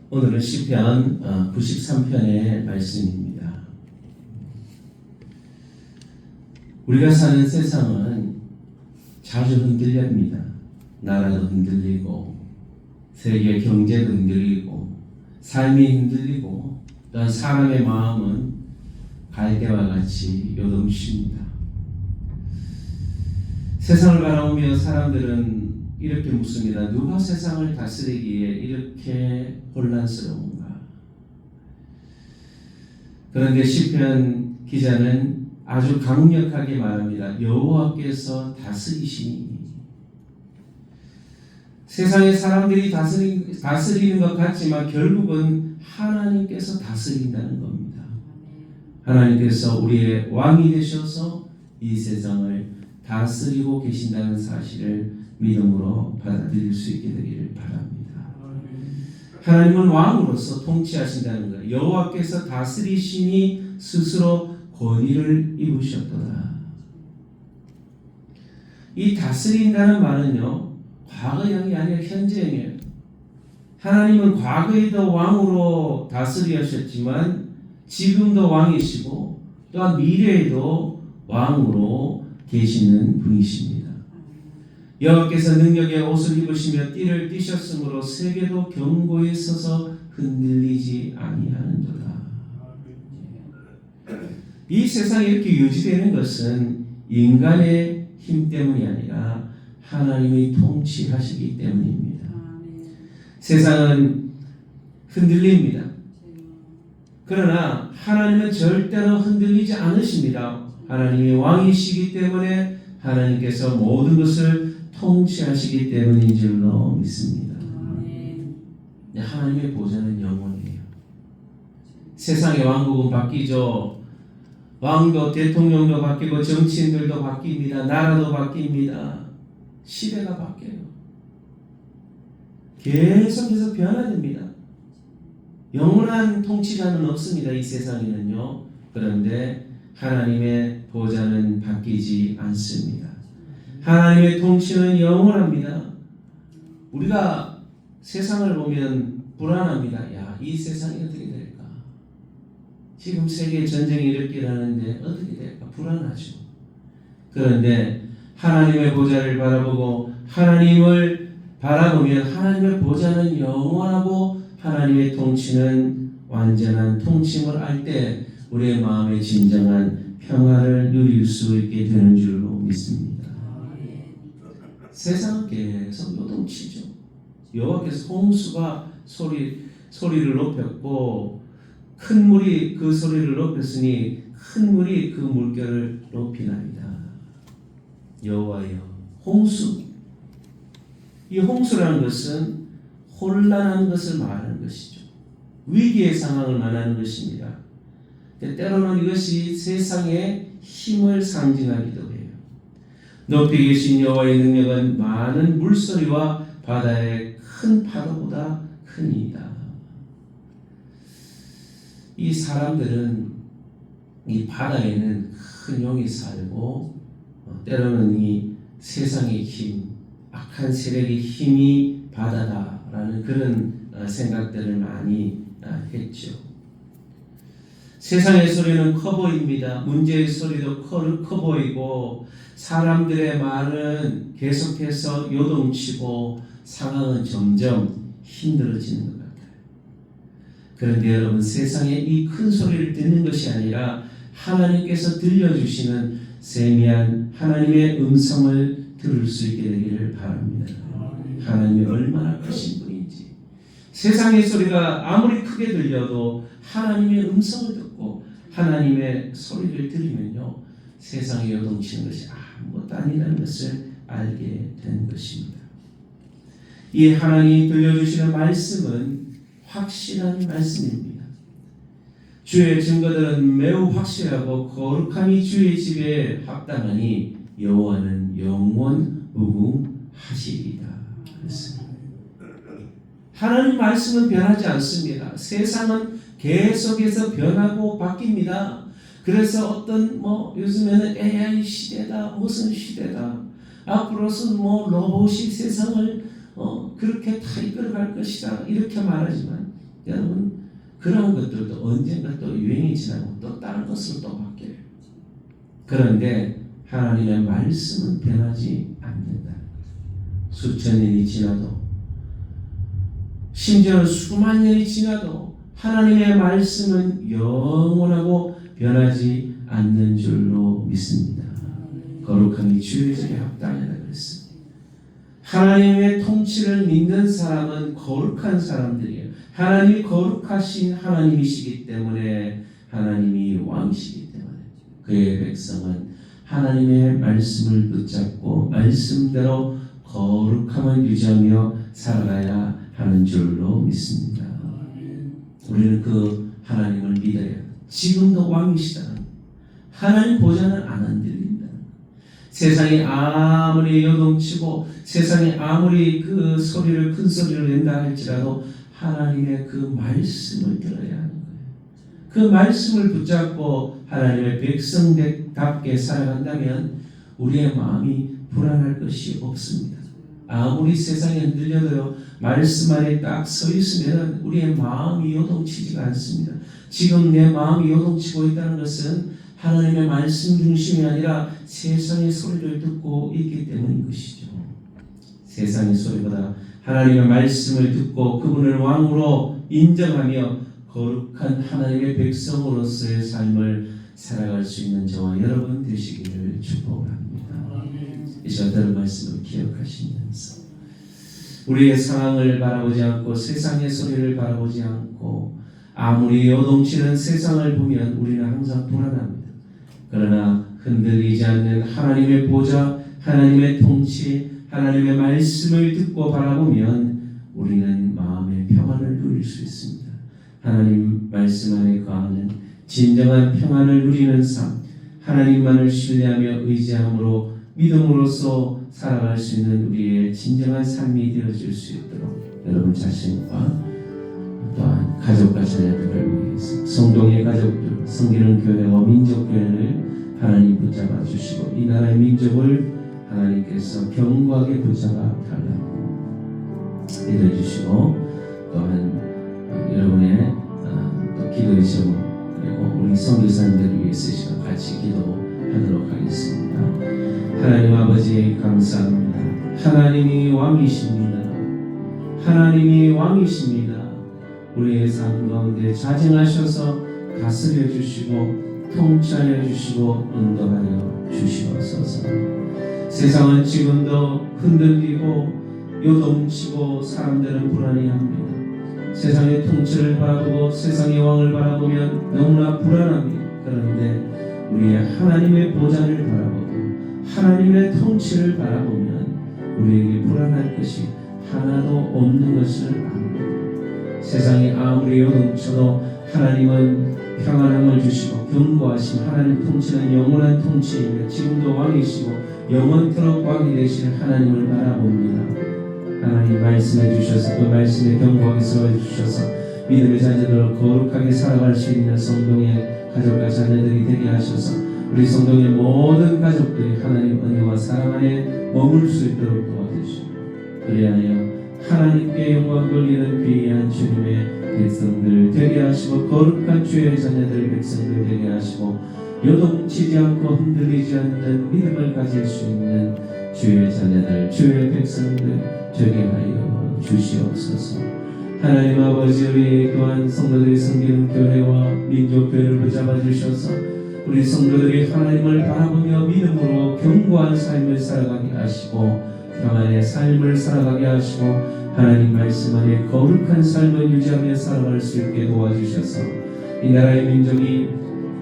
오늘은 시편 93편의 말씀입니다. 우리가 사는 세상은 자주 흔들립니다. 나라도 흔들리고 세계 경제도 흔들리고 삶이 흔들리고 또한 사람의 마음은 갈대와 같이 요동칩니다. 세상을 바라보며 사람들은 이렇게 묻습니다. 누가 세상을 다스리기에 이렇게 혼란스러운가? 그런데 시편 기자는 아주 강력하게 말합니다. 여호와께서 다스리시니. 세상의 사람들이 다스리는 것 같지만 결국은 하나님께서 다스린다는 겁니다. 하나님께서 우리의 왕이 되셔서 이 세상을 다스리고 계신다는 사실을 믿음으로 받아들일 수 있게 되기를 바랍니다. 하나님은 왕으로서 통치하신다는 것, 여호와께서 다스리시니 스스로 권위를 입으셨도다. 이 다스린다는 말은요, 과거형이 아니라 현재형이에요. 하나님은 과거에도 왕으로 다스리셨지만 지금도 왕이시고 또한 미래에도 왕으로 계시는 분이십니다. 여호와께서 능력의 옷을 입으시며 띠를 띠셨으므로 세계도 견고히 서서 흔들리지 아니하는도다. 이 세상이 이렇게 유지되는 것은 인간의 힘 때문이 아니라 하나님이 통치하시기 때문입니다. 세상은 흔들립니다. 그러나 하나님은 절대로 흔들리지 않으십니다. 하나님이 왕이시기 때문에 하나님께서 모든 것을 통치하시기 때문인 줄로 믿습니다. 하나님의 보좌는 영원해요. 세상의 왕국은 바뀌죠. 왕도 대통령도 바뀌고 정치인들도 바뀝니다. 나라도 바뀝니다. 시대가 바뀌어요. 계속해서 변화됩니다. 영원한 통치자는 없습니다. 이 세상에는요. 그런데 하나님의 보좌는 바뀌지 않습니다. 하나님의 통치는 영원합니다. 우리가 세상을 보면 불안합니다. 야, 이 세상이 어떻게 될까? 지금 세계 전쟁이 일어나는데 어떻게 될까? 불안하죠. 그런데 하나님의 보좌를 바라보고 하나님을 바라보면 하나님의 보좌는 영원하고 하나님의 통치는 완전한 통치를 알 때 우리의 마음에 진정한 평화를 누릴 수 있게 되는 줄로 믿습니다. 세상은 계속 요동치죠. 여호와께서 홍수가 소리를 높였고 큰 물이 그 소리를 높였으니 큰 물이 그 물결을 높이나이다. 여호와여, 홍수. 이 홍수라는 것은 혼란한 것을 말하는 것이죠. 위기의 상황을 말하는 것입니다. 때로는 이것이 세상의 힘을 상징하기도 해요. 높이 계신 여호와의 능력은 많은 물소리와 바다의 큰 파도보다 크니이다. 이 사람들은 이 바다에는 큰 용이 살고 때로는 이 세상의 힘, 악한 세력의 힘이 바다다라는 그런 생각들을 많이 했죠. 세상의 소리는 커 보입니다. 문제의 소리도 커 보이고 사람들의 말은 계속해서 요동치고 상황은 점점 힘들어지는 것 같아요. 그런데 여러분, 세상에 이 큰 소리를 듣는 것이 아니라 하나님께서 들려주시는 세미한 하나님의 음성을 들을 수 있게 되기를 바랍니다. 하나님이 얼마나 크신 분인지. 세상의 소리가 아무리 크게 들려도 하나님의 음성을 듣고 하나님의 소리를 들으면요, 세상에 요동치는 것이 아무것도 아니라는 것을 알게 된 것입니다. 이 하나님이 들려주시는 말씀은 확실한 말씀입니다. 주의 증거들은 매우 확실하고 거룩함이 주의 집에 합당하니 여호와는 영원 무궁하시리다. 하나님 말씀은 변하지 않습니다. 세상은 계속해서 변하고 바뀝니다. 그래서 어떤 요즘에는 AI 시대다, 무슨 시대다, 앞으로는 로봇이 세상을 그렇게 다 이끌어갈 것이다 이렇게 말하지만 여러분 그런 것들도 언젠가 또 유행이 지나고 또 다른 것으로 또 바뀌어요. 그런데 하나님의 말씀은 변하지 않는다. 수천 년이 지나도 심지어 수만 년이 지나도 하나님의 말씀은 영원하고 변하지 않는 줄로 믿습니다. 거룩함이 주의 집에 합당하다 그랬습니다. 하나님의 통치를 믿는 사람은 거룩한 사람들이에요. 하나님이 거룩하신 하나님이시기 때문에, 하나님이 왕이시기 때문에 그의 백성은 하나님의 말씀을 붙잡고 말씀대로 거룩함을 유지하며 살아가야 하는 줄로 믿습니다. 우리는 그 하나님을 믿어야 지금도 왕이시다는 하나님 보좌는 안 흔들린다. 세상이 아무리 요동치고 세상이 아무리 그 소리를 큰 소리를 낸다 할지라도 하나님의 그 말씀을 들어야 하는 거예요. 그 말씀을 붙잡고 하나님의 백성답게 살아간다면 우리의 마음이 불안할 것이 없습니다. 아무리 세상에 흔들려도요, 말씀 안에 딱 서 있으면 우리의 마음이 요동치지가 않습니다. 지금 내 마음이 요동치고 있다는 것은 하나님의 말씀 중심이 아니라 세상의 소리를 듣고 있기 때문인 것이죠. 세상의 소리보다 하나님의 말씀을 듣고 그분을 왕으로 인정하며 거룩한 하나님의 백성으로서의 삶을 살아갈 수 있는 저와 여러분 되시기를 축복합니다. 이 시간 들은 말씀을 기억하시면서 우리의 상황을 바라보지 않고 세상의 소리를 바라보지 않고 아무리 요동치는 세상을 보면 우리는 항상 불안합니다. 그러나 흔들리지 않는 하나님의 보좌, 하나님의 통치, 하나님의 말씀을 듣고 바라보면 우리는 마음의 평안을 누릴 수 있습니다. 하나님 말씀 안에 거하는 진정한 평안을 누리는 삶, 하나님만을 신뢰하며 의지함으로 믿음으로써 살아갈 수 있는 우리의 진정한 삶이 되어질 수 있도록 여러분 자신과 또한 가족과 자녀들을 위해서 성동의 가족들, 성기는 교회와 민족교회를 하나님 붙잡아 주시고 이 나라의 민족을 하나님께서 견고하게 붙잡아 달라고 믿어주시고 또한 여러분의 또 기도의 제목 그리고 우리 선교사님들을 위해서 시간 같이 기도하도록 하겠습니다. 하나님 아버지 감사합니다. 하나님이 왕이십니다. 하나님이 왕이십니다. 우리의 삶 가운데 자정하셔서 다스려 주시고 통치하여 주시고 인도하여 주시옵소서. 세상은 지금도 흔들리고 요동치고 사람들은 불안해합니다. 세상의 통치를 바라보고 세상의 왕을 바라보면 너무나 불안합니다. 그런데 우리의 하나님의 보좌를 바라보고 하나님의 통치를 바라보면 우리에게 불안할 것이 하나도 없는 것을 압니다. 세상이 아무리 요동쳐도 하나님은 평안함을 주시고 견고하신 하나님 통치는 영원한 통치이며 지금도 왕이시고 영원토록 왕이 되신 하나님을 바라봅니다. 하나님 말씀해 주셔서 그 말씀에 견고하게 세워 주셔서 믿음의 자녀들로 거룩하게 살아갈 수 있는 성동의 가족과 자녀들이 되게 하셔서 우리 성동의 모든 가족들이 하나님 은혜와 사랑 안에 머물 수 있도록 도와주시고 그리하여 하나님께 영광 돌리는 귀한 주님의 백성들 되게 하시고 거룩한 주의 자녀들 백성들 되게 하시고 요동치지 않고 흔들리지 않는 믿음을 가질 수 있는 주의 자녀들 주의 백성들 되게 하여 주시옵소서. 하나님 아버지 우리 또한 성도들이 섬기는 교회와 민족교회를 붙잡아 주셔서 우리 성도들이 하나님을 바라보며 믿음으로 견고한 삶을 살아가게 하시고 평안의 삶을 살아가게 하시고 하나님 말씀 안에 거룩한 삶을 유지하며 살아갈 수 있게 도와주셔서 이 나라의 민족이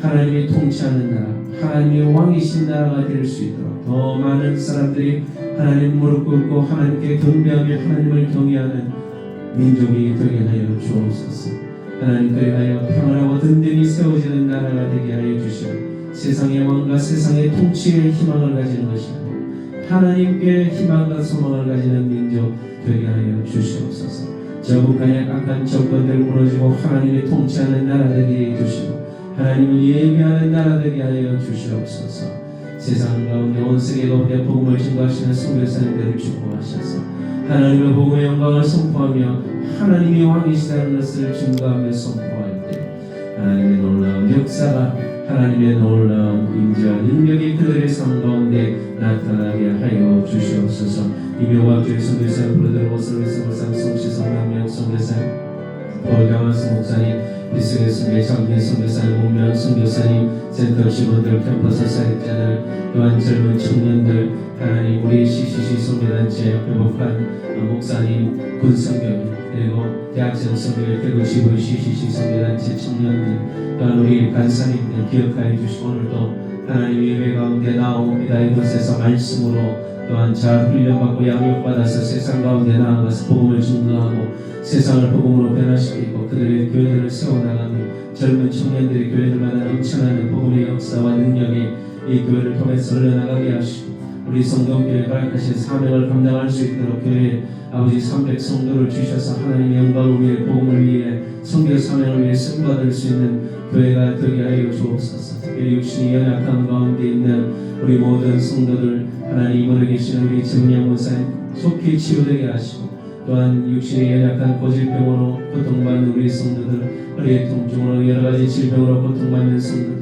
하나님이 통치하는 나라, 하나님의 왕이신 나라가 될 수 있도록 더 많은 사람들이 하나님 무릎 꿇고 하나님께 경배하며 하나님을 경외하는 민족이 되게 하여 주옵소서. 하나님 그리하여 평안하고 든든히 세워지는 나라가 되게 하여 주시고 세상의 왕과 세상의 통치에 희망을 가지는 것이 아니라 하나님께 희망과 소망을 가지는 민족 되게 하여 주시옵소서. 저 북한의 악한 정권들 무너지고 하나님의 통치하는 나라 되게 해주시고 하나님을 예배하는 나라 되게 하여 주시옵소서. 세상 가운데 온 세계 가운데 복음을 증거하시는 선교사님들을 축복하셔서 하나님의 복음의 영광을 선포하며 하나님이 왕이시다는 것을 증거하며 선포할 때 하나님의 놀라운 역사가 하나님의 놀라운 임재와 능력이 그들의 삶 가운데 나타나게 하여 주시옵소서. 이명박주의 선교사를 부르들어 오슬로에서 물상 성시성 남명 선교사님 볼가마스 목사님 비스의 선교 장빈 선교사님 문명 선교사님 센터 직원들 캠퍼스 사역자들 또한 젊은 청년들 하나님 우리 CCC 선교단체 회복한 목사님 군선교 그리고 대학생 선교회 대구 지부 CCC 선교단체 청년들 또한 우리 간사님들 기억하여 주시고 오늘도 하나님 예배 가운데 나옵니다. 이곳에서 말씀으로 또한 잘 훈련받고 양육받아서 세상 가운데 나아가서 복음을 증거하고 세상을 복음으로 변화시키고 그들의 교회들을 세워나가며 젊은 청년들이 교회들마다 넘쳐나는 복음의 역사와 능력이 이 교회를 통해서 흘러나가게 하시고 우리 성동교회 허락하신 사명을 감당할 수 있도록 교회 아버지 300성도를 주셔서 하나님의 영광을 위해 복음을 위해 선교 사명을 위해 쓰임받을 수 있는 교회가 되게 하여 주옵소서. 특별히 육신이 연약한 가운데 있는 우리 모든 성도들 하나님 임원에 계시는 우리 정량 목사님 속히 치유되게 하시고 또한 육신이 연약한 고질병으로 고통받는 우리 성도들 허리의 통증으로 여러가지 질병으로 고통받는 성도들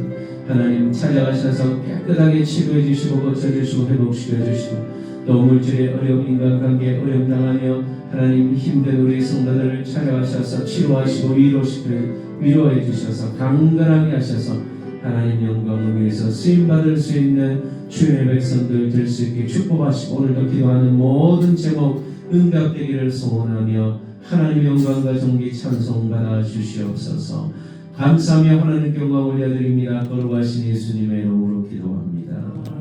하나님 찾아가셔서 깨끗하게 치료해 주시고 고쳐주시고 회복시켜 주시고 또 물질의 어려움 인간관계에 어려움 당하며 하나님 힘든 우리 성도들을 찾아가셔서 치료하시고 위로해 주셔서 강건하게 하셔서 하나님 영광을 위해서 쓰임받을 수 있는 주의 백성들 될 수 있게 축복하시고 오늘도 기도하는 모든 제목 응답되기를 소원하며 하나님 영광과 존귀 찬송 받아 주시옵소서. 감사하며 하나님께 영광 올려드립니다. 거룩하신 예수님의 이름으로 기도합니다.